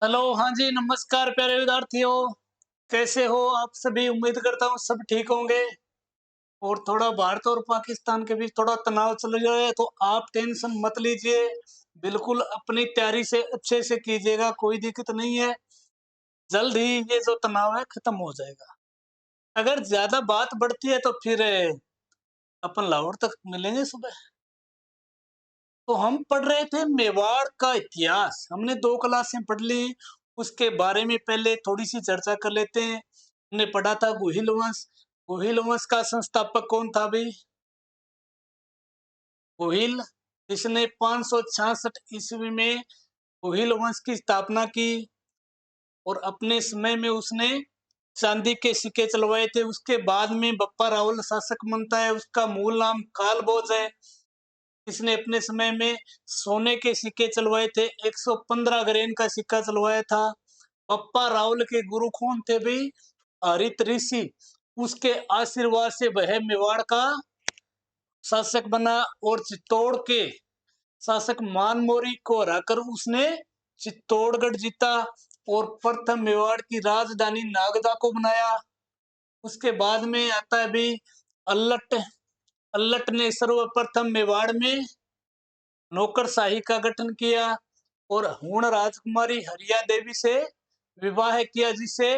Hello, हाँ जी, नमस्कार प्यारे विद्यार्थियों। कैसे हो आप सभी? उम्मीद करता हूँ सब ठीक होंगे। और थोड़ा भारत और पाकिस्तान के बीच थोड़ा तनाव चल रहा है, तो आप टेंशन मत लीजिए। बिल्कुल अपनी तैयारी से अच्छे से कीजिएगा, कोई दिक्कत नहीं है। जल्द ही ये जो तनाव है खत्म हो जाएगा। अगर ज़्यादा बात बढ़ती है तो फिर अपन लाहौर तक मिलेंगे सुबह। तो हम पढ़ रहे थे मेवाड़ का इतिहास। हमने 2 क्लासें पढ़ ली, उसके बारे में पहले थोड़ी-सी चर्चा कर लेते हैं। हमने पढ़ा था गुहिल वंश। गुहिल वंश का संस्थापक कौन था भई? गुहिल, जिसने 566 ईस्वी में गुहिल वंश की स्थापना की और अपने समय में उसने चांदी के सिक्के चलवाए थे। उसके बाद में बप्पा रावल शासक बनता है, उसका मूल नाम कालभोज है। इसने अपने समय में सोने के सिक्के चलवाए थे, 115 ग्रेन का सिक्का चलवाया था। बप्पा रावल के गुरु कौन थे भाई? हरित ऋषि। उसके आशीर्वाद से वह मेवाड़ का शासक बना और चित्तौड़ के शासक मानमोरी को हराकर उसने चित्तौड़गढ़ जीता और प्रथम मेवाड़ की राजधानी नागदा को बनाया। उसके बाद में आता है भी अल्लट। अल्लट ने सर्वप्रथम मेवाड़ में नौकरशाही का गठन किया और हूण राजकुमारी हरिया देवी से विवाह किया, जिसे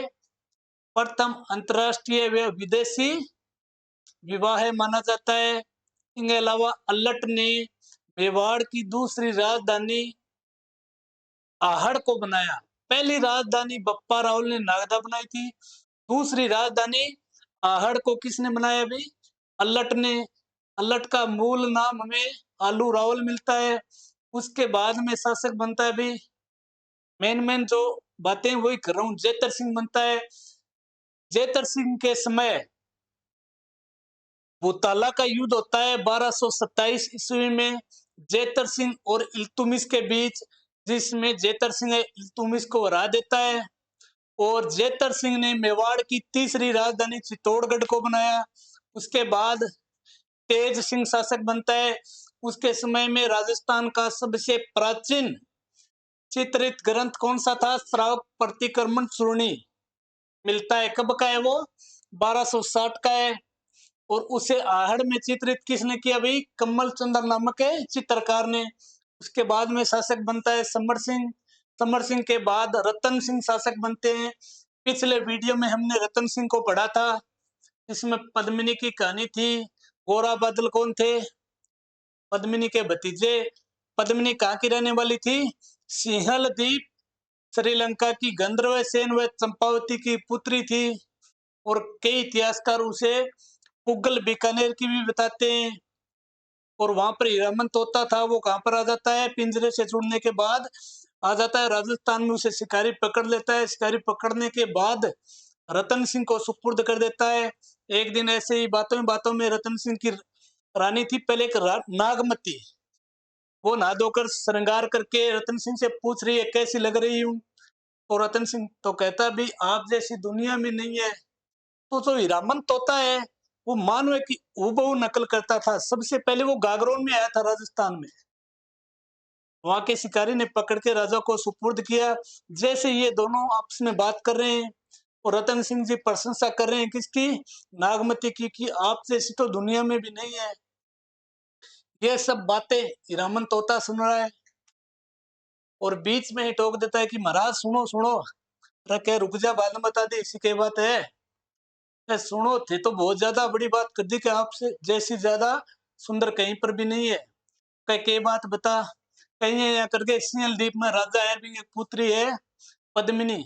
प्रथम अंतरराष्ट्रीय व विदेशी विवाह माना जाता है। इसके अलावा अल्लट ने मेवाड़ की दूसरी राजधानी आहड़ को बनाया। पहली राजधानी बप्पा रावल ने नागदा बनाई थी। दूसरी राजधानी आहड़ को किसने बनाया भाई? अल्लट ने। अल्लट का मूल नाम हमें आलू रावल मिलता है। उसके बाद में शासक बनता है भाई, मेन जो बातें वही कर रहा हूँ, जेतर सिंह बनता है। जेतर सिंह के समय भूताला का युद्ध होता है 1227 ईस्वी में जेतर सिंह और इल्तुमिश के बीच, जिसमें जेतर सिंह इल्तुमिश को हरा देता है और जेतर सिंह ने मेवाड़ की तीसरी राजधानी चित्तौड़गढ़ को बनाया। उसके बाद तेज सिंह शासक बनता है। उसके समय में राजस्थान का सबसे प्राचीन चित्रित ग्रंथ कौन सा था? श्रावक प्रतिक्रमण चूर्णी मिलता है। कब का है वो? 1260 का है। और उसे आहड़ में चित्रित किसने किया भाई? कमल चंद्र नामक है चित्रकार ने। उसके बाद में शासक बनता है समर सिंह। समर सिंह के बाद रतन सिंह शासक बनते हैं। पिछले वीडियो में हमने रतन सिंह को पढ़ा था, इसमें पद्मिनी की कहानी थी। गोरा बादल कौन थे? पद्मिनी के भतीजे। पद्मिनी कहाँ की रहने वाली थी? सिंहल द्वीप, श्रीलंका की गंधर्व सेन व चंपावती की पुत्री थी। और कई इतिहासकार उसे पुगल बीकानेर की भी बताते हैं। और वहां पर हीरामन तोता था, वो कहां पर आ जाता है? पिंजरे से छुड़ने के बाद आ जाता है राजस्थान में। उसे शिकारी पकड़ लेता है। शिकारी पकड़ने के बाद रतन सिंह को सुपुर्द कर देता है। एक दिन ऐसे ही बातों में रतन सिंह की रानी थी पहले एक नागमती, वो नहा धोकर श्रृंगार करके रतन सिंह से पूछ रही है कैसी लग रही हूँ। तो रतन सिंह तो कहता भी आप जैसी दुनिया में नहीं है। तो जो हीरामन तोता है वो मानव की हूबहू नकल करता था। सबसे पहले वो गागरोन में आया था राजस्थान में। वहां के शिकारी ने पकड़ के राजा को सुपुर्द किया। जैसे ये दोनों आपस में बात कर रहे हैं और रतन सिंह जी प्रशंसा कर रहे हैं किसकी? नागमती की, कि आप जैसी तो दुनिया में भी नहीं है। ये सब बातें हीरामन तोता सुन रहा है और बीच में ही टोक देता है कि महाराज सुनो सुनो। रखे रुक जा, बाद में बता दी, इसी के बात है। सुनो, थे तो बहुत ज्यादा बड़ी बात कर दी कि आपसे जैसी ज्यादा सुंदर कहीं पर भी नहीं है। कह के बात बता। कहीं है यहाँ करके सिंहल द्वीप में राजा है भी, एक पुत्री है पद्मिनी,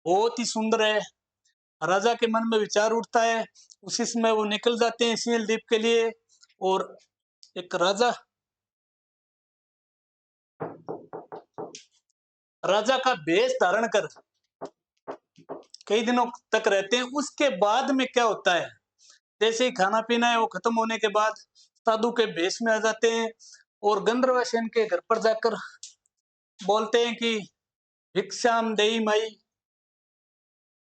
बहुत ही सुंदर है। राजा के मन में विचार उठता है। उसी समय वो निकल जाते हैं सिंहल द्वीप के लिए। और एक राजा राजा का भेष धारण कर कई दिनों तक रहते हैं। उसके बाद में क्या होता है? जैसे ही खाना पीना है वो खत्म होने के बाद साधु के भेष में आ जाते हैं और गंधर्व सेन के घर पर जाकर बोलते हैं कि भिक्षाम देई माई।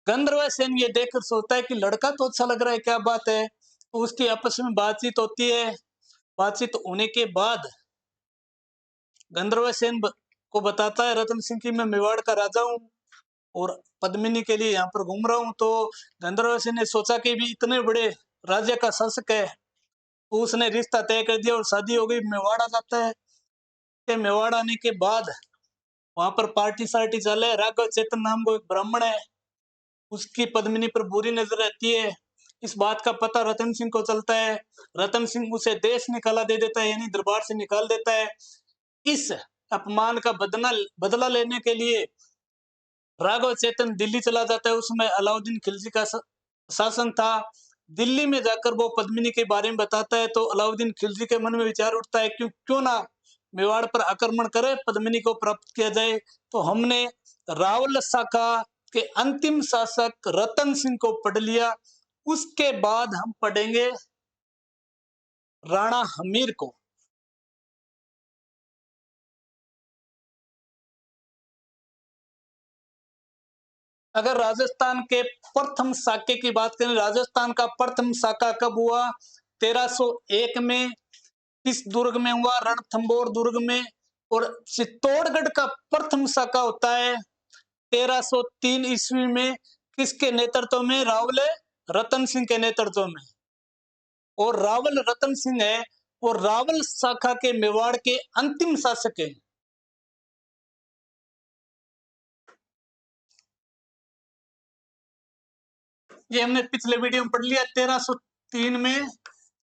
गंधर्व सेन ये देखकर सोचता है कि लड़का तो अच्छा लग रहा है, क्या बात है। तो उसकी आपस में बातचीत होती है। बातचीत होने के बाद गंधर्व सेन को बताता है रतन सिंह की मैं मेवाड़ का राजा हूँ और पद्मिनी के लिए यहाँ पर घूम रहा हूँ। तो गंधर्व सिंह ने सोचा कि भी इतने बड़े राज्य का शासक है, तो उसने रिश्ता तय कर दिया और शादी हो गई। मेवाड़ आ जाता है। कि मेवाड़ आने के बाद वहां पर पार्टी सार्टी चले। राघव चेतन नाम को एक ब्राह्मण है, उसकी पद्मिनी पर बुरी नजर रहती है। इस बात का पता रतन सिंह को चलता है। रतन सिंह उसे देश निकाला दे देता है, यानी दरबार से निकाल देता है। इस अपमान का बदला बदला लेने के लिए राघव चेतन दिल्ली चला जाता है। उसमें अलाउद्दीन खिलजी का शासन था। दिल्ली में जाकर वो पद्मिनी के बारे में बताता है, तो अलाउद्दीन खिलजी के मन में विचार उठता है क्यों ना मेवाड़ पर आक्रमण करे, पद्मिनी को प्राप्त किया जाए। तो हमने रावल शाखा के अंतिम शासक रतन सिंह को पढ़ लिया। उसके बाद हम पढ़ेंगे राणा हमीर को। अगर राजस्थान के प्रथम साके की बात करें, राजस्थान का प्रथम साका कब हुआ? 1301 में। किस दुर्ग में हुआ? रणथंबोर दुर्ग में। और चित्तौड़गढ़ का प्रथम साका होता है 1303 ईस्वी में। किसके नेतृत्व में? रावल रतन सिंह के नेतृत्व में। और रावल रतन सिंह है और रावल शाखा के मेवाड़ के अंतिम शासक है। ये हमने पिछले वीडियो में पढ़ लिया। 1303 में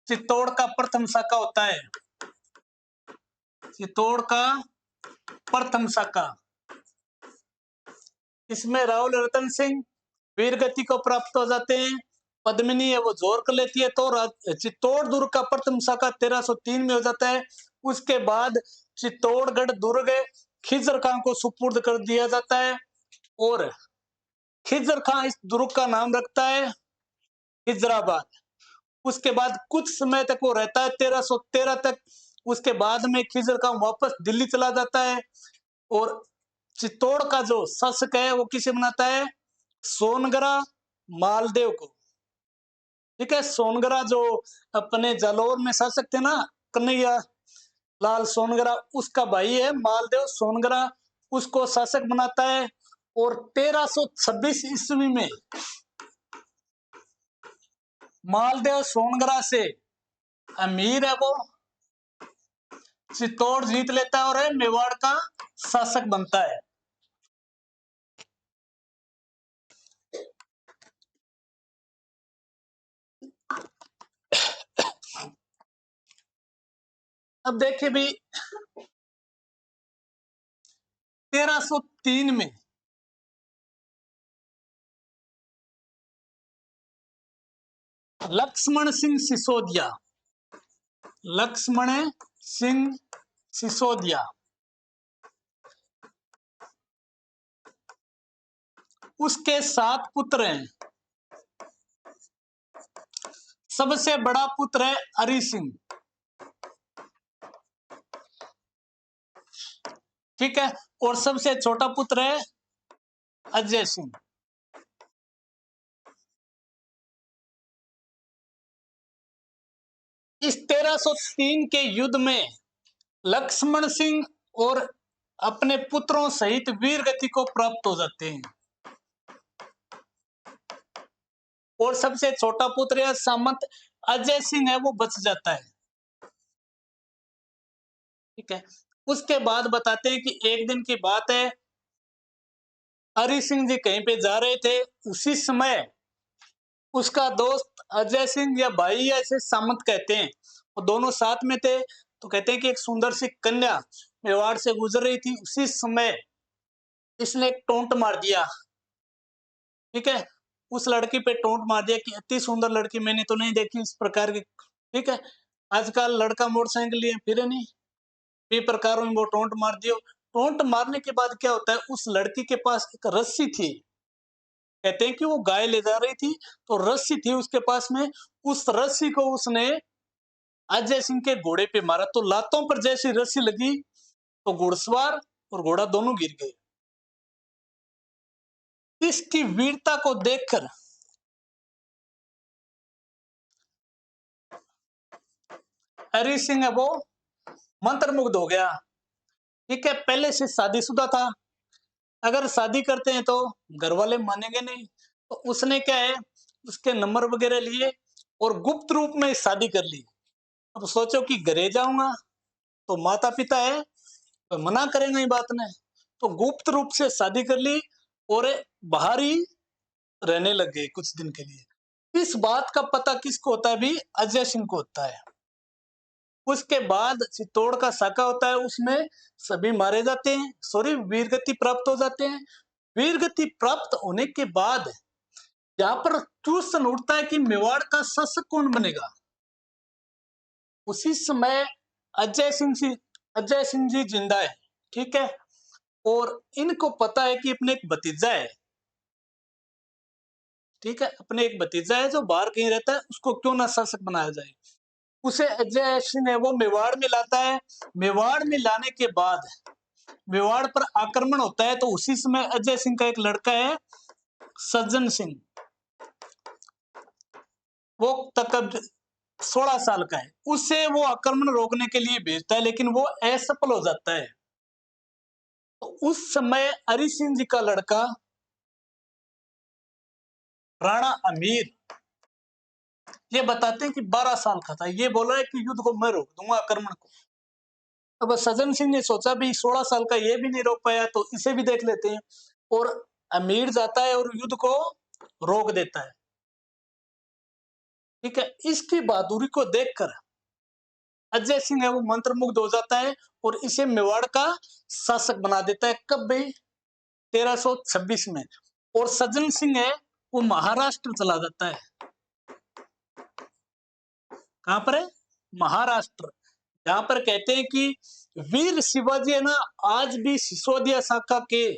चित्तौड़ का प्रथम शाखा होता है। चित्तौड़ का प्रथम शाखा, इसमें राहुल रतन सिंह वीर गति को प्राप्त हो जाते हैं। पद्मिनी है वो जोर कर लेती है। तो चित्तौड़ दुर्ग का प्रथम शाखा 1303 में हो जाता है। उसके बाद चित्तौड़गढ़ दुर्ग खिजर खां को सुपुर्द कर दिया जाता है और खिजर खां इस दुर्ग का नाम रखता है खिजराबाद। उसके बाद कुछ समय तक वो रहता है 1313 तक। उसके बाद में खिजर खां वापस दिल्ली चला जाता है और चित्तौड़ का जो शासक है वो किसे बनाता है? सोनगरा मालदेव को। ठीक है, सोनगरा जो अपने जालौर में शासक थे ना, कन्हैया लाल सोनगरा, उसका भाई है मालदेव सोनगरा, उसको शासक बनाता है। और 1326 ईस्वी में मालदेव सोनगरा से अमीर है वो चित्तौड़ जीत लेता है और मेवाड़ का शासक बनता है। अब देखिए भी 1303 में लक्ष्मण सिंह सिसोदिया, लक्ष्मण सिंह सिसोदिया, उसके 7 पुत्र हैं। सबसे बड़ा पुत्र है हरि सिंह। ठीक है, और सबसे छोटा पुत्र है अजय सिंह। इस 1303 के युद्ध में लक्ष्मण सिंह और अपने पुत्रों सहित वीर गति को प्राप्त हो जाते हैं और सबसे छोटा पुत्र या सामंत अजय सिंह है वो बच जाता है। ठीक है, उसके बाद बताते हैं कि एक दिन की बात है, हरि सिंह जी कहीं पे जा रहे थे। उसी समय उसका दोस्त अजय सिंह या भाई या इसे सामंत कहते हैं, वो दोनों साथ में थे। तो कहते हैं कि एक सुंदर सी कन्या मेवाड़ से गुजर रही थी। उसी समय इसने एक टोंट मार दिया। ठीक है, उस लड़की पे टोंट मार दिया कि अति सुंदर लड़की मैंने तो नहीं देखी इस प्रकार की। ठीक है, आजकल लड़का मोटरसाइकिल लिए फिरे नहीं, ये प्रकार में वो टोंट मार दियो। टोंट मारने के बाद क्या होता है, उस लड़की के पास एक रस्सी थी। कहते हैं कि वो गाय ले जा रही थी, तो रस्सी थी उसके पास में। उस रस्सी को उसने अजय सिंह के घोड़े पे मारा, तो लातों पर जैसी रस्सी लगी तो घुड़सवार और घोड़ा दोनों गिर गए। इसकी वीरता को देखकर हरि सिंह है वो मंत्रमुग्ध हो गया। ठीक है, पहले से शादीशुदा था। अगर शादी करते हैं तो घर वाले मानेंगे नहीं, तो उसने क्या है, उसके नंबर वगैरह लिए और गुप्त रूप में शादी कर ली। अब सोचो कि घरे जाऊंगा तो माता पिता है तो मना करेंगे ये बात ने, तो गुप्त रूप से शादी कर ली और बाहर ही रहने लग गए कुछ दिन के लिए। इस बात का पता किसको होता है भी, अजय सिंह को होता है। उसके बाद चित्तौड़ का साका होता है, उसमें सभी मारे जाते हैं, सॉरी वीरगति प्राप्त हो जाते हैं। वीरगति प्राप्त होने के बाद यहाँ पर क्वेश्चन उठता है कि मेवाड़ का शासक कौन बनेगा। उसी समय अजय सिंह जी जिंदा है, ठीक है, और इनको पता है कि अपने एक भतीजा है, ठीक है, अपने एक भतीजा है जो बाहर कहीं रहता है, उसको क्यों ना शासक बनाया जाए। उसे अजय सिंह है वो मेवाड़ में लाता है। मेवाड़ में लाने के बाद मेवाड़ पर आक्रमण होता है, तो उसी समय अजय सिंह का एक लड़का है सज्जन सिंह, वो तब 16 साल का है, उसे वो आक्रमण रोकने के लिए भेजता है, लेकिन वो असफल हो जाता है। तो उस समय हरि सिंह जी का लड़का राणा अमीर, ये बताते हैं कि 12 साल का था, ये बोल रहा है कि युद्ध को मैं रोक दूंगा, आक्रमण को। अब सज्जन सिंह ने सोचा भी 16 साल का ये भी नहीं रोक पाया तो इसे भी देख लेते हैं, और अमीर जाता है और युद्ध को रोक देता है। ठीक है, इसकी बहादुरी को देखकर अजय सिंह है वो मंत्रमुग्ध हो जाता है और इसे मेवाड़ का शासक बना देता है। कब भाई, 1326 में। और सज्जन सिंह है वो महाराष्ट्र चला जाता है। कहां पर है, महाराष्ट्र, जहां पर कहते हैं कि वीर शिवाजी है ना, आज भी सिसोदिया शाखा के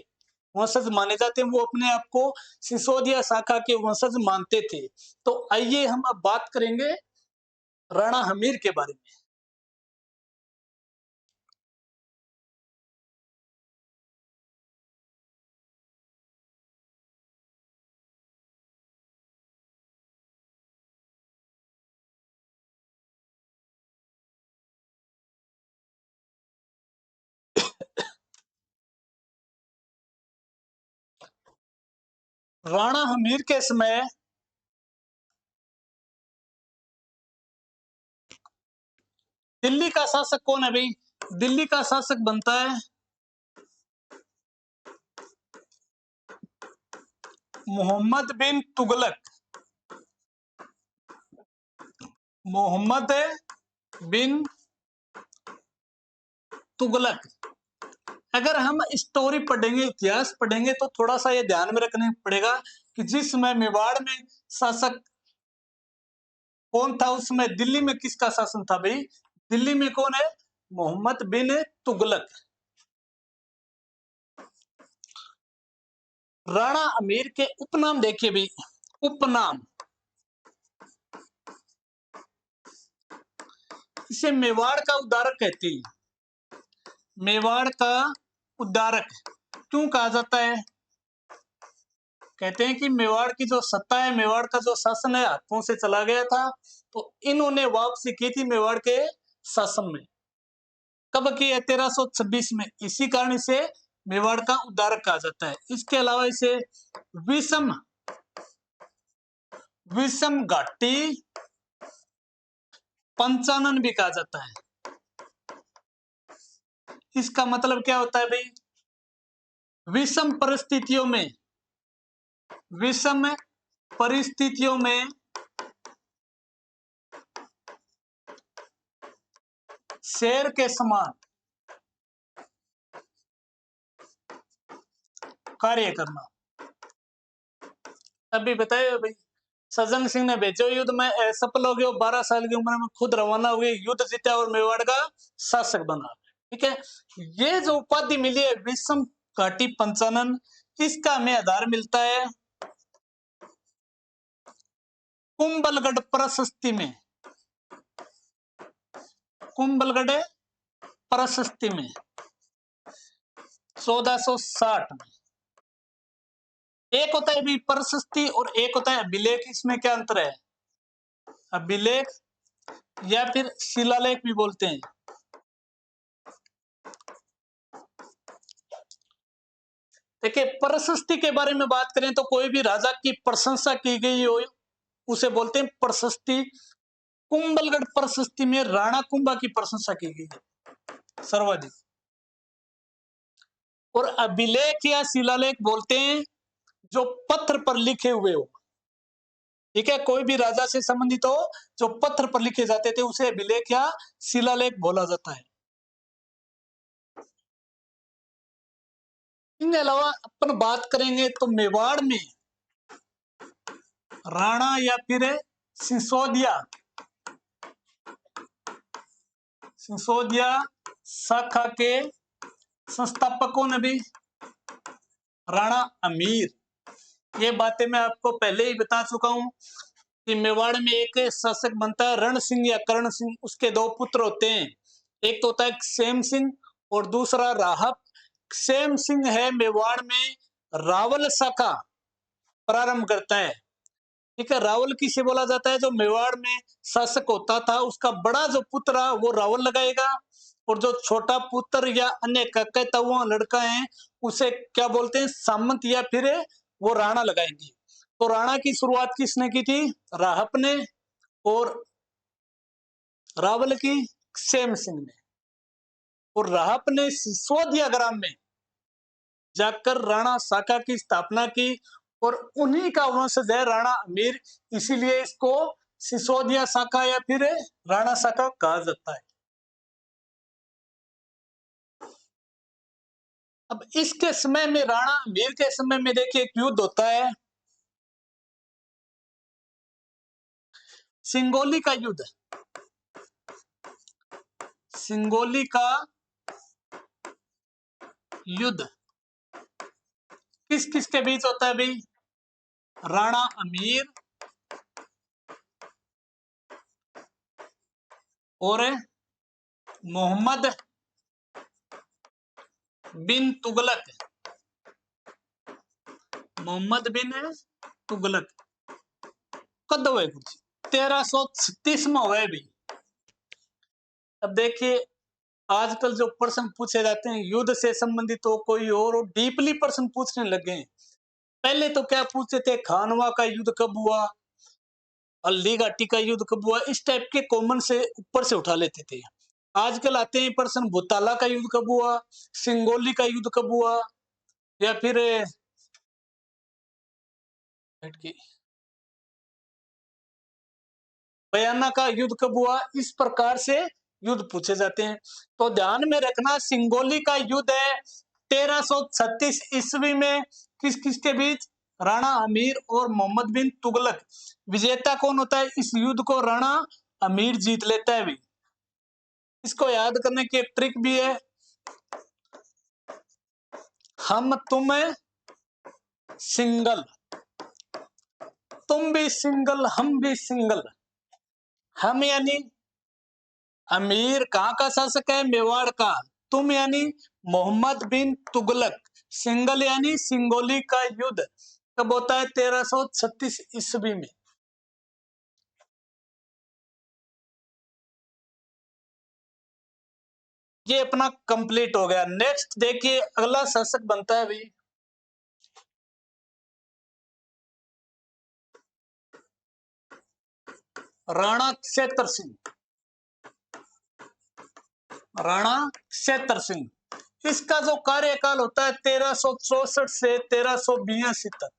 वंशज माने जाते हैं, वो अपने आप को सिसोदिया शाखा के वंशज मानते थे। तो आइए हम अब बात करेंगे राणा हमीर के बारे में। राणा हमीर के समय दिल्ली का शासक कौन है भाई, दिल्ली का शासक बनता है मोहम्मद बिन तुगलक। मोहम्मद बिन तुगलक। अगर हम स्टोरी पढ़ेंगे, इतिहास पढ़ेंगे, तो थोड़ा सा ये ध्यान में रखना पड़ेगा कि जिस समय मेवाड़ में शासक कौन था, उस समय दिल्ली में किसका शासन था भाई, दिल्ली में कौन है, मोहम्मद बिन तुगलक। राणा अमीर के उपनाम देखिए भाई, उपनाम, इसे मेवाड़ का उद्धारक कहते हैं। मेवाड़ का उद्धारक क्यों कहा जाता है, कहते हैं कि मेवाड़ की जो सत्ता है, मेवाड़ का जो शासन है हाथों से चला गया था, तो इन्होंने वापसी की थी मेवाड़ के शासन में। कब की है, 1326 में, इसी कारण इसे मेवाड़ का उद्धारक कहा जाता है। इसके अलावा इसे विषम विषम घाटी पंचानन भी कहा जाता है। इसका मतलब क्या होता है भाई, विषम परिस्थितियों में, विषम परिस्थितियों में शेर के समान कार्य करना। अभी बताइए भाई, सज्जन सिंह ने भेजो युद्ध में, सफल हो गए, 12 साल की उम्र में खुद रवाना हुए, युद्ध जीता और मेवाड़ का शासक बना। ठीक है, ये जो उपाधि मिली है विषम घाटी पंचानन, इसका हमें आधार मिलता है कुंभलगढ़ प्रशस्ति में। कुंभलगढ़ प्रशस्ति में 1460 में। एक होता है भी प्रशस्ति और एक होता है अभिलेख, इसमें क्या अंतर है, अभिलेख या फिर शिलालेख भी बोलते हैं। देखिए, प्रशस्ति के बारे में बात करें तो कोई भी राजा की प्रशंसा की गई हो उसे बोलते हैं प्रशस्ति। कुंभलगढ़ प्रशस्ति में राणा कुंभा की प्रशंसा की गई है सर्वाधिक। और अभिलेख या शिलालेख बोलते हैं जो पत्थर पर लिखे हुए हो। ठीक है, कोई भी राजा से संबंधित हो जो पत्थर पर लिखे जाते थे उसे अभिलेख या शिलालेख बोला जाता है। इनके अलावा अपन बात करेंगे तो मेवाड़ में राणा या फिर सिसोदिया, सिसोदिया शाखा के संस्थापकों ने भी राणा अमीर, ये बातें मैं आपको पहले ही बता चुका हूं कि मेवाड़ में एक शासक बनता है रण सिंह या करण सिंह, उसके दो पुत्र होते हैं, एक तो होता है सेम सिंह और दूसरा राहत। सेम सिंह है मेवाड़ में रावल शाखा प्रारंभ करता है। ठीक है, रावल किसे बोला जाता है? जो मेवाड़ में शासक होता था उसका बड़ा जो पुत्र वो रावल लगाएगा, और जो छोटा पुत्र या अन्य ककैतुआ लड़का है उसे क्या बोलते हैं? सामंत या फिर वो राणा लगाएंगे। तो राणा की शुरुआत किसने की थी? राहप ने, और रावल की सेम सिंह ने। और राहप ने सिसोदिया ग्राम में जाकर राणा शाखा की स्थापना की, और उन्हीं का वंशज है राणा अमीर, इसीलिए इसको सिसोदिया शाखा या फिर राणा शाखा कहा जाता है। अब इसके समय में, राणा अमीर के समय में देखिए एक युद्ध होता है, सिंगोली का युद्ध। सिंगोली का युद्ध किस किस के बीच होता है भाई? राणा अमीर और मोहम्मद बिन तुगलक। मोहम्मद बिन तुगलक कद हुए कुछ 1336 में हुए भी। अब देखिए, आजकल जो प्रश्न पूछे जाते हैं युद्ध से संबंधित हो कोई और डीपली प्रश्न पूछने लगे हैं। पहले तो क्या पूछते थे? खानवा का युद्ध कब हुआ, हल्दी घाटी का युद्ध कब हुआ, इस टाइप के कॉमन से ऊपर से उठा लेते थे। आजकल आते हैं प्रश्न भूताला का युद्ध कब हुआ, सिंगोली का युद्ध कब हुआ, या फिर बयाना का युद्ध कब हुआ, इस प्रकार से युद्ध पूछे जाते हैं। तो ध्यान में रखना, सिंगोली का युद्ध है 1336 ईस्वी में, किस किस के बीच? राणा अमीर और मोहम्मद बिन तुगलक। विजेता कौन होता है? इस युद्ध को राणा अमीर जीत लेता है भी। इसको याद करने की एक ट्रिक भी है, हम तुम सिंगल, तुम भी सिंगल हम भी सिंगल। हम यानी अमीर कहाँ का शासक है? मेवाड़ का। तुम यानी मोहम्मद बिन तुगलक। सिंगल यानी सिंगोली का युद्ध कब होता है? 1336 ईस्वी में। ये अपना कंप्लीट हो गया। नेक्स्ट देखिए, अगला शासक बनता है भाई राणा क्षेत्र सिंह। राणा क्षेत्र सिंह, इसका जो कार्यकाल होता है 1364 से 1382 तक।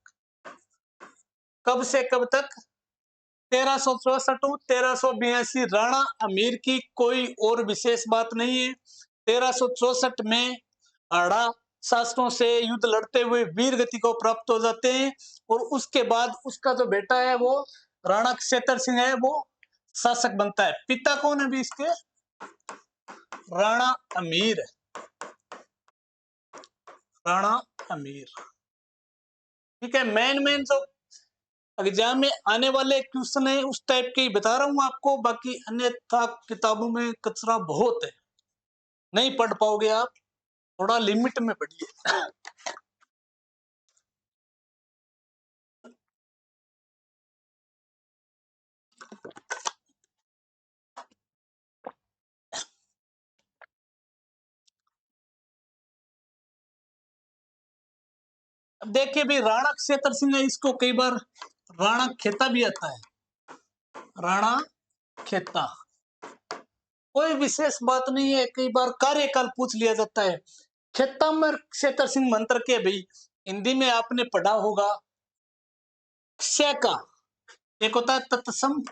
कब से कब तक? 1364 1382। राणा अमीर की कोई और विशेष बात नहीं है। 1364 में आड़ा शासकों से युद्ध लड़ते हुए वीर गति को प्राप्त हो जाते हैं, और उसके बाद उसका जो बेटा है वो राणा क्षेत्र सिंह है, वो शासक बनता है। पिता कौन है भी इसके? राणा अमीर। राणा अमीर। ठीक है, मेन मेन जो एग्जाम में आने वाले क्वेश्चन है उस टाइप के ही बता रहा हूं आपको, बाकी अन्यथा किताबों में कचरा बहुत है, नहीं पढ़ पाओगे आप, थोड़ा लिमिट में पढ़िए। देखिए भाई, राणा क्षेत्र सिंह है, इसको कई बार राणा खेता भी आता है, राणा खेता। कोई विशेष बात नहीं है, कई बार कार्यकाल पूछ लिया जाता है। खेता में क्षेत्र सिंह मंत्र के भाई हिंदी में आपने पढ़ा होगा क्ष का, एक होता है तत्सम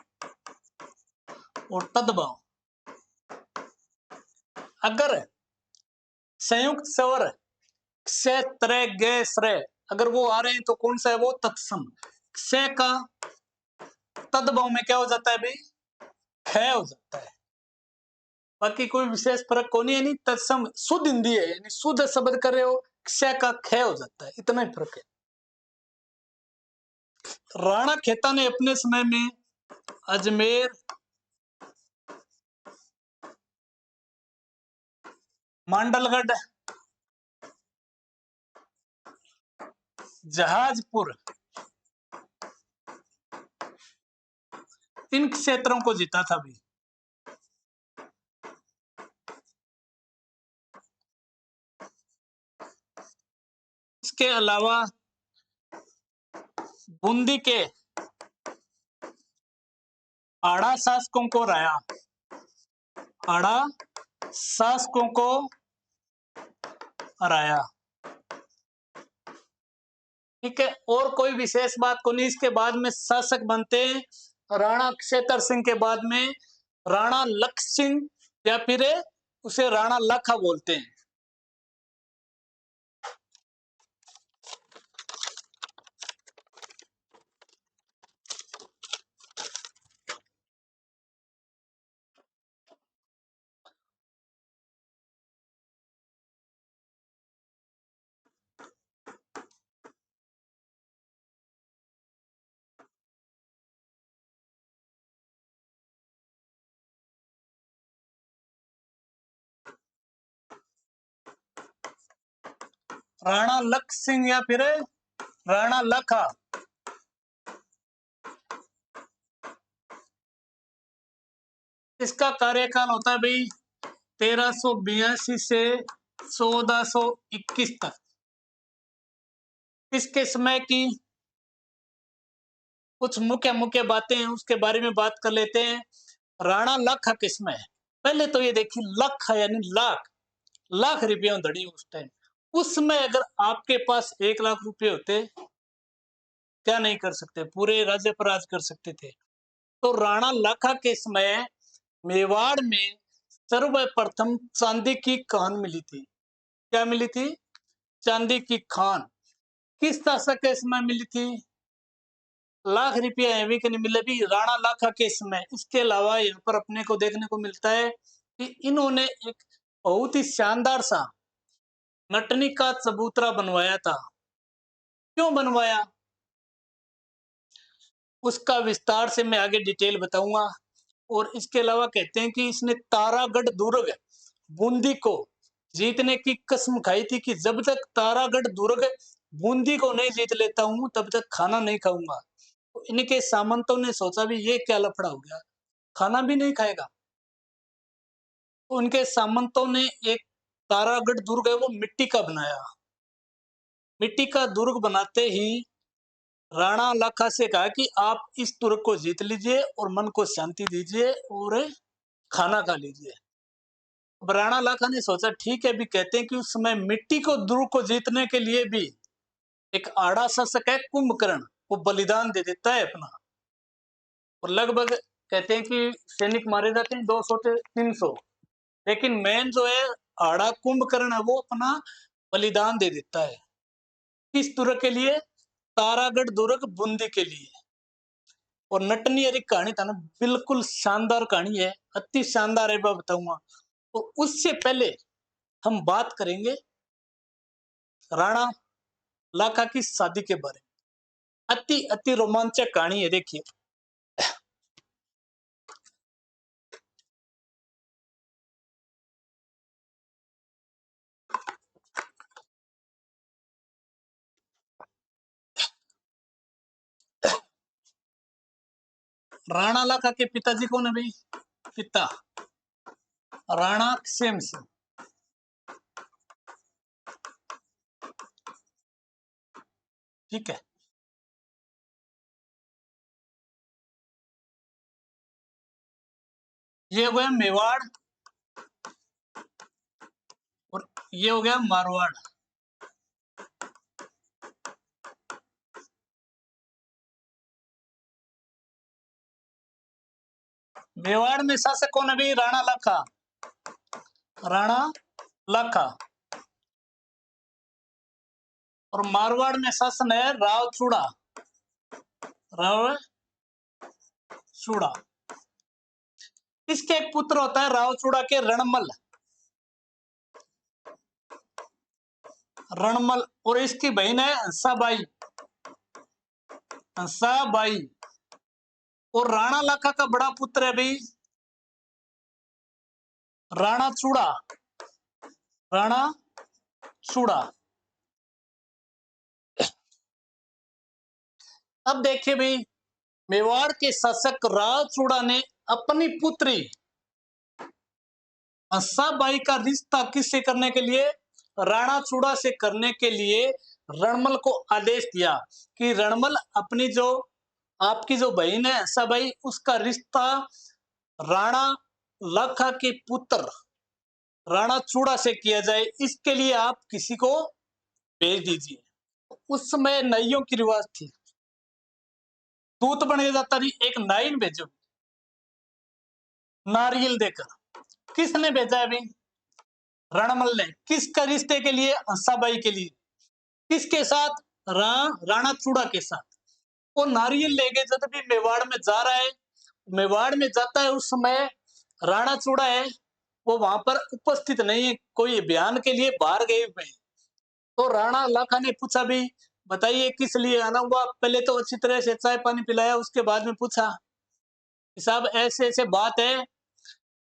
और तद्भव। अगर संयुक्त स्वर क्ष त्र गे श्र अगर वो आ रहे हैं तो कौन सा है वो तत्सम। क्ष का तद्भव में क्या हो जाता है भाई, ख हो जाता है। बाकी कोई विशेष फर्क को नहीं है, नहीं तत्सम शुद्ध हिंदी है, यानी शुद्ध शब्द कर रहे हो, क्ष का ख हो जाता है, इतना ही फर्क है। राणा खेता ने अपने समय में अजमेर, मांडलगढ़, जहाजपुर इन क्षेत्रों को जीता था भी। इसके अलावा बूंदी के आड़ा शासकों को हराया, आड़ा शासकों को हराया। ठीक है, और कोई विशेष बात को नहीं। इसके बाद में शासक बनते हैं राणा क्षेत्र सिंह के बाद में राणा लक्ष्य सिंह, या फिर उसे राणा लखा बोलते हैं। राणा लक्ष्य सिंह या फिर राणा लखा, इसका कार्यकाल होता है भाई 1382 से 1421 तक। इसके समय की कुछ मुख्य मुख्य बातें हैं, उसके बारे में बात कर लेते हैं। राणा लखा किसमें है, पहले तो ये देखिए लख यानी लाख, लाख रुपया धड़ी उस टाइम। उसमें अगर आपके पास 1 लाख रुपए होते, क्या नहीं कर सकते, पूरे राज्य पर राज कर सकते थे। तो राणा लखा के समय मेवाड़ में सर्वप्रथम चांदी की खान मिली थी। क्या मिली थी, चांदी की खान। किस शासक के समय मिली थी, लाख रुपया है भी कि नहीं मिले भी, राणा लाखा के समय। इसके अलावा यहाँ पर अपने को देखने को मिलता है कि इन्होंने एक बहुत ही शानदार सा नटनी का चबूतरा बनवाया था। क्यों बनवाया, उसका विस्तार से मैं आगे डिटेल बताऊंगा। और इसके अलावा कहते हैं कि इसने तारागढ़ दुर्ग बूंदी को जीतने की कसम खाई थी कि जब तक तारागढ़ दुर्ग बूंदी को नहीं जीत लेता हूं तब तक खाना नहीं खाऊंगा। तो इनके सामंतों ने सोचा भी ये क्या लफड़ा हो गया, खाना भी नहीं खाएगा। तो उनके सामंतों ने एक तारागढ़ दुर्ग है वो मिट्टी का बनाया। मिट्टी का दुर्ग बनाते ही राणा लाखा से कहा कि आप इस दुर्ग को जीत लीजिए और मन को शांति दीजिए और खाना खा लीजिए। अब राणा लाखा ने सोचा ठीक है, भी कहते हैं कि उस समय मिट्टी को दुर्ग को जीतने के लिए भी एक आड़ा शासक है कुंभकर्ण, वो बलिदान दे देता है अपना। और लगभग कहते हैं कि सैनिक मारे जाते हैं 200 से 300, लेकिन मेन जो है आड़ा कुंभकर्ण है वो अपना बलिदान दे देता है। किस दुर्ग के लिए, तारागढ़ दुर्ग बूंदी के लिए। और नटनी अरे कहानी था ना, बिल्कुल शानदार कहानी है, अति शानदार है, मैं बताऊंगा। तो उससे पहले हम बात करेंगे राणा लाखा की शादी के बारे में। अति अति रोमांचक कहानी है, देखिए। राणा लाखा के पिताजी कौन है भाई, पिता राणा क्षेम सिंह। ठीक है। ये हो गया मेवाड़ और ये हो गया मारवाड़। मेवाड़ में शासक कौन है भाई? राणा लाखा। राणा लाखा। और मारवाड़ में शासन है रावचूड़ा। रावचूड़ा। इसके एक पुत्र होता है रावचूड़ा के रणमल। रणमल। और इसकी बहन है हंसाबाई। हंसाबाई। और राणा लाखा का बड़ा पुत्र है भाई राणा चूड़ा। राणा चूड़ा। अब देखिए भाई, मेवाड़ के शासक राव चूड़ा ने अपनी पुत्री हंसाबाई का रिश्ता किससे करने के लिए? राणा चूड़ा से करने के लिए रणमल को आदेश दिया कि रणमल, अपनी जो आपकी जो बहन है हंसाबाई, उसका रिश्ता राणा लाखा के पुत्र राणा चूड़ा से किया जाए, इसके लिए आप किसी को भेज दीजिए। उस समय नाइयों की रिवाज थी, दूत बन जाता थी, एक नाइन भेजो नारियल देकर। किसने भेजा है भाई? रणमल ने। किसका रिश्ते के लिए? हंसाबाई के लिए। किसके साथ? राणा चूड़ा के साथ। वो नारियल लेके जब भी मेवाड़ में जा रहा है, मेवाड़ में जाता है, उस समय राणा चूड़ा है वो वहां पर उपस्थित नहीं है, कोई अभियान के लिए बाहर गए हुए। तो राणा लाखा ने पूछा भी, बताइए किस लिए आना हुआ? पहले तो अच्छी तरह से चाय पानी पिलाया, उसके बाद में पूछा साहब ऐसे ऐसे बात है,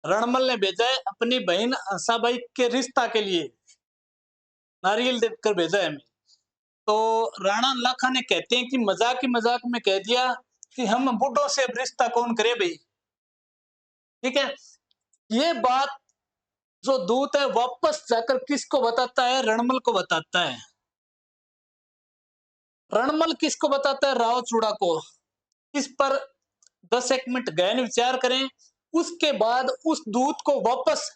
रणमल ने भेजा है अपनी बहन हंसाबाई के रिश्ता के लिए, नारियल देकर भेजा है हमें। तो राणा लाखा ने कहते हैं कि मजाक ही मजाक में कह दिया कि हम बुढ़ों से अब रिश्ता कौन करे भाई। ठीक है। ये बात जो दूत है वापस जाकर किसको बताता है? रणमल को बताता है। रणमल किसको बताता है? राव चूड़ा को। इस पर 10 मिनट गहन विचार करें। उसके बाद उस दूत को वापस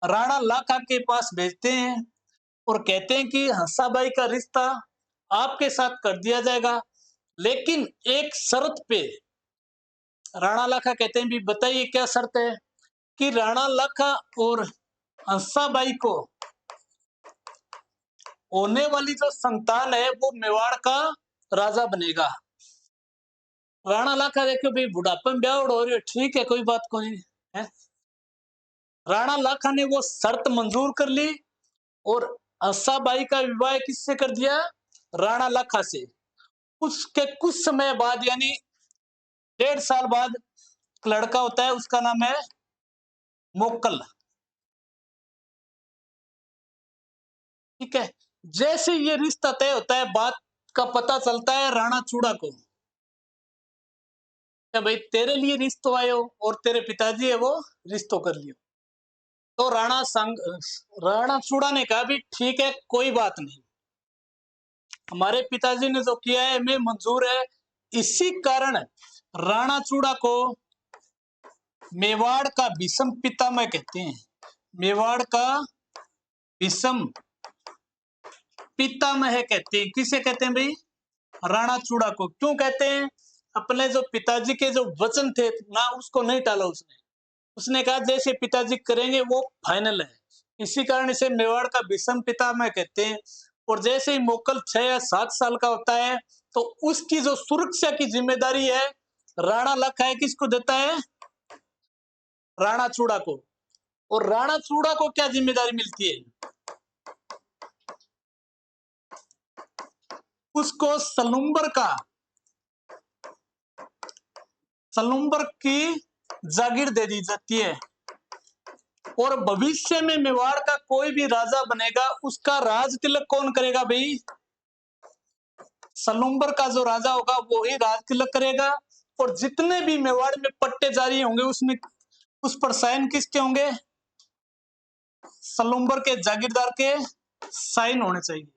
राणा लाखा के पास भेजते हैं और कहते हैं कि हंसाबाई का रिश्ता आपके साथ कर दिया जाएगा, लेकिन एक शर्त पे। राणा लाखा कहते हैं भी बताइए क्या शर्त है? कि राणा लाखा और हंसाबाई को होने वाली जो संतान है वो मेवाड़ का राजा बनेगा। राणा लाखा देखो भाई बुढ़ापे में ब्याह हो रही है, ठीक है कोई बात को नहीं है। राणा लाखा ने वो शर्त मंजूर कर ली और हंसाबाई का विवाह किससे कर दिया? राणा लाखा से। उसके कुछ समय बाद यानी 1.5 साल बाद लड़का होता है, उसका नाम है मोकल। ठीक है। जैसे ये रिश्ता तय होता है, बात का पता चलता है राणा चूड़ा को, क्या भाई तेरे लिए रिश्तो आयो और तेरे पिताजी है वो रिश्तो कर लियो। तो राणा चूड़ा ने कहा भी ठीक है कोई बात नहीं, हमारे पिताजी ने जो किया है हमें मंजूर है। इसी कारण राणा चूड़ा को मेवाड़ का भीषम पितामह कहते हैं। मेवाड़ का भीषम पितामह कहते हैं। किसे कहते हैं भाई? राणा चूड़ा को। क्यों कहते हैं? अपने जो पिताजी के जो वचन थे ना, उसको नहीं टाला उसने। उसने कहा जैसे पिताजी करेंगे वो फाइनल है। इसी कारण इसे मेवाड़ का भीषम पितामह कहते हैं। और जैसे ही मोकल 6 या 7 साल का होता है तो उसकी जो सुरक्षा की जिम्मेदारी है राणा लाखा है किसको देता है? राणा चूड़ा को। और राणा चूड़ा को क्या जिम्मेदारी मिलती है? उसको सलूम्बर की जागीर दे दी जाती है। और भविष्य में मेवाड़ का कोई भी राजा बनेगा उसका राज तिलक कौन करेगा भाई? सलूम्बर का जो राजा होगा वो ही राज तिलक करेगा। और जितने भी मेवाड़ में पट्टे जारी होंगे उसमें उस पर साइन किसके होंगे? सलूम्बर के जागीरदार के साइन होने चाहिए।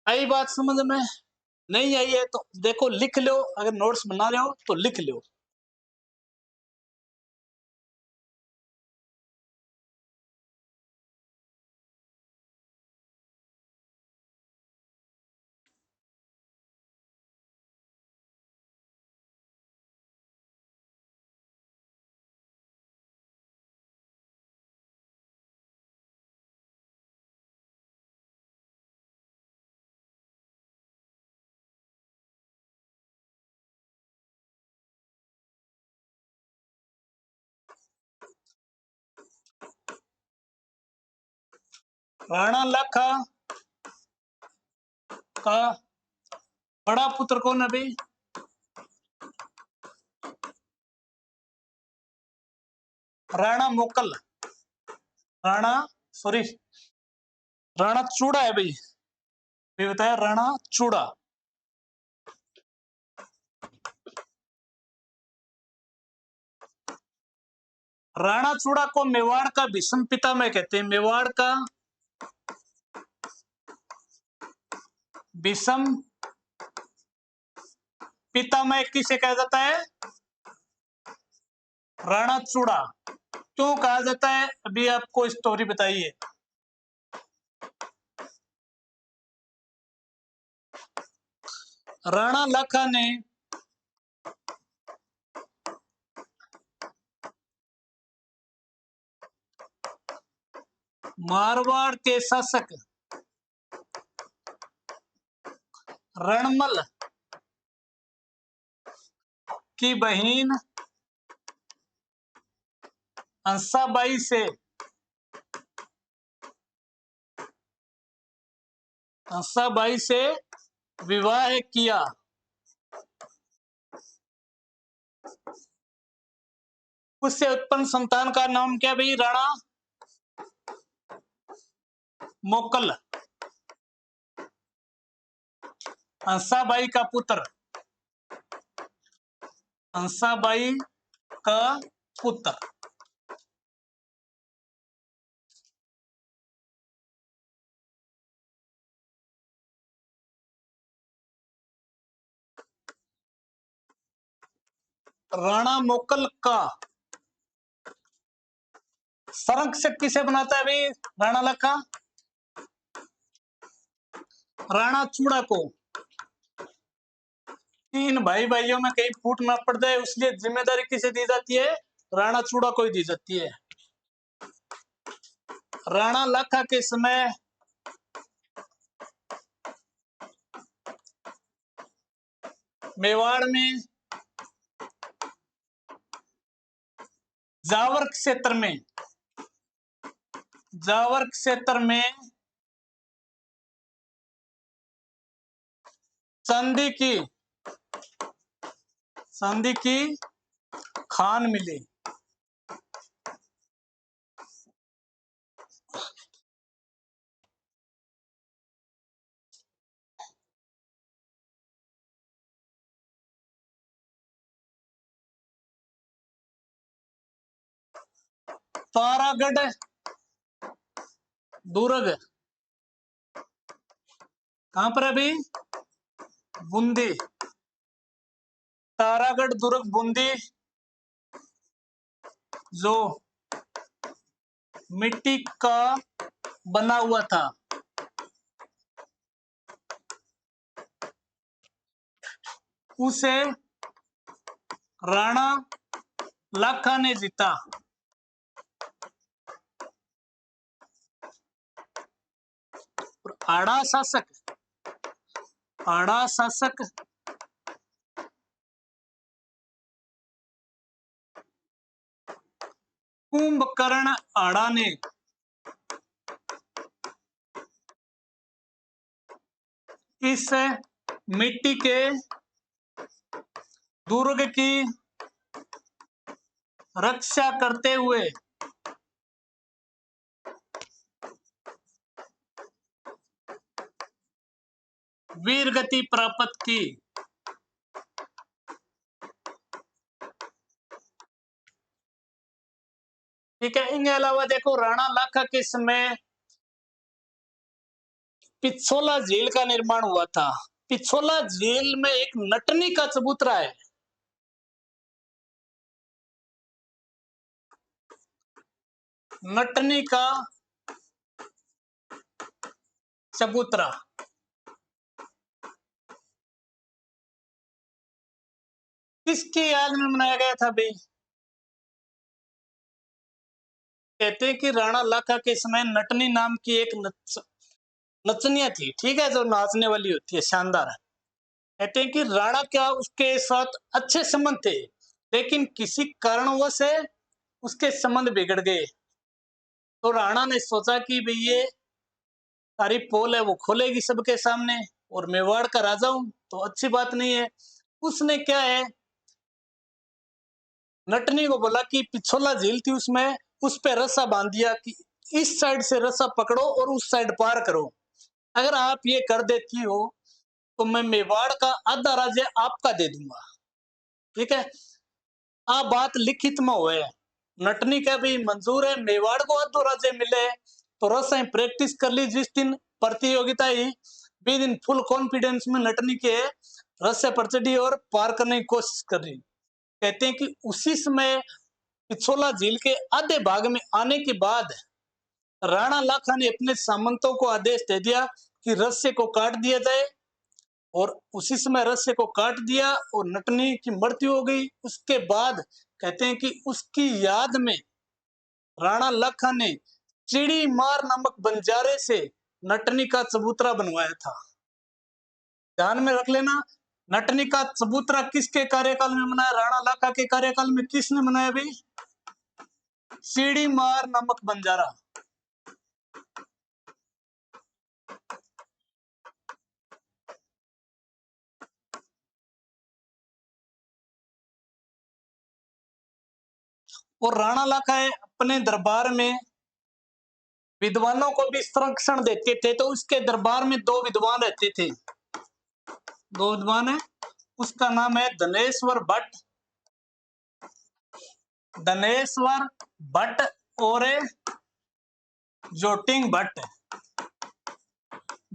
आई बात समझ में? नहीं आई है तो देखो लिख लो, अगर नोट्स बना रहे हो तो लिख लो। राणा लाखा का बड़ा पुत्र कौन है भाई? राणा मोकल, राणा, सॉरी, राणा चूड़ा है भाई, ये बताया राणा चूड़ा। राणा चूड़ा को मेवाड़ का भीष्म पितामह कहते हैं। मेवाड़ का भीष्म पितामह किसे कहा जाता है? राणा चूड़ा। क्यों कहा जाता है, अभी आपको स्टोरी बताइए। राणा लाखा ने मारवाड़ के शासक रणमल की बहन हंसाबाई से विवाह किया। उससे उत्पन्न संतान का नाम क्या भाई? राणा मोकल। हंसाबाई का पुत्र, हंसाबाई का पुत्र। राणा मोकल का संरक्षक किसे बनाता है भाई? राणा लखा राणा चूड़ा को तीन भाइयों में कहीं फूट ना पड़ जाए, उसलिए जिम्मेदारी किसे दी जाती है? राणा चूड़ा को ही दी जाती है। राणा लाखा के समय मेवाड़ में जावर क्षेत्र में चांदी की खान मिली। तारागढ़ दुर्ग कहां पर है अभी? बूंदी। तारागढ़ दुर्ग बूंदी जो मिट्टी का बना हुआ था, उसे राणा लाखा ने जीता। आड़ा शासक कुंभकर्ण आड़ा ने इस मिट्टी के दुर्ग की रक्षा करते हुए वीर गति प्राप्त की। ठीक है, इनके अलावा देखो राणा लाखा के समय पिछोला झील का निर्माण हुआ था। पिछोला झील में एक नटनी का चबूतरा है। नटनी का चबूतरा किसकी याद में बनाया गया था भाई? कहते हैं कि राणा लाखा के समय नटनी नाम की एक नचनिया थी, ठीक है, जो नाचने वाली होती है, शानदार। कहते हैं कि राणा क्या उसके साथ अच्छे संबंध थे, लेकिन किसी कारणवश से उसके संबंध बिगड़ गए। तो राणा ने सोचा कि भाई ये सारी पोल है वो खोलेगी सबके सामने, और मेवाड़ का राजा हूं तो अच्छी बात नहीं है। उसने क्या है, नटनी को बोला कि पिछोला झील थी, उसमें उस पे रस्सा बांध दिया कि इस साइड से रस्सा पकड़ो और उस साइड पार करो। अगर आप ये कर देती हो तो मैं मेवाड़ का आधा राज्य आपका दे दूंगा, ठीक है। आ बात लिखित में हुए। नटनी का भी मंजूर है, मेवाड़ को आधो राज्य मिले तो रस्सा प्रैक्टिस कर ली। जिस दिन प्रतियोगिता ही बी दिन फुल कॉन्फिडेंस में नटनी के रस्से पर चढ़ी और पार करने की कोशिश कर रही। कहते हैं कि उसी समय पिछोला झील के आधे भाग में आने के बाद राणा लाखा ने अपने सामंतों को आदेश दे दिया कि रस्से को काट दिया जाए, और उसी समय रस्से को काट दिया और नटनी की मृत्यु हो गई। उसके बाद कहते हैं कि उसकी याद में राणा लाखा ने चिड़ी मार नामक बंजारे से नटनी का चबूतरा बनवाया था। ध्यान में रख लेना, नटनी का चबूतरा किसके कार्यकाल में बनाया? राणा लाखा के कार्यकाल में। किसने बनाया भाई? चिड़ी मार नामक बंजारा। और राणा लाखा अपने दरबार में विद्वानों को भी संरक्षण देते थे, तो उसके दरबार में दो विद्वान रहते थे। दो विद्वान है, उसका नाम है धनेश्वर भट्ट, धनेश्वर भट्ट और जोटिंग भट्ट,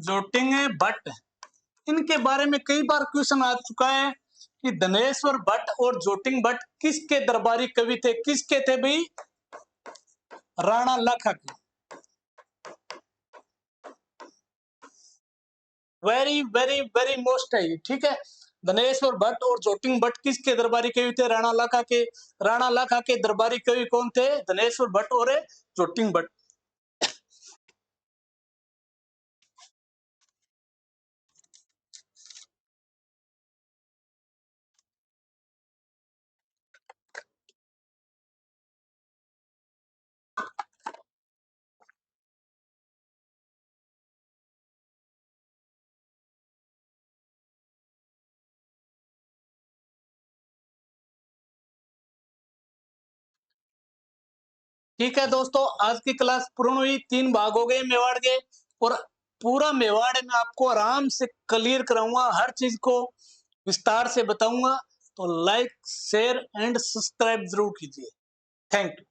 जोटिंग भट्ट। इनके बारे में कई बार क्वेश्चन आ चुका है कि धनेश्वर भट्ट और जोटिंग भट्ट किसके दरबारी कवि थे? किसके थे भाई? राणा लाखा के। वेरी वेरी वेरी मोस्ट है ये, ठीक है। धनेश्वर भट्ट और जोटिंग भट्ट किसके दरबारी कवि थे? राणा लाखा के। राणा लाखा के दरबारी कवि कौन थे? धनेश्वर भट्ट और जोटिंग भट्ट। ठीक है दोस्तों, आज की क्लास पूर्ण हुई। 3 भाग हो गए मेवाड़ के, और पूरा मेवाड़ में आपको आराम से क्लियर कराऊंगा, हर चीज को विस्तार से बताऊंगा। तो लाइक शेयर एंड सब्सक्राइब जरूर कीजिए। Thank you.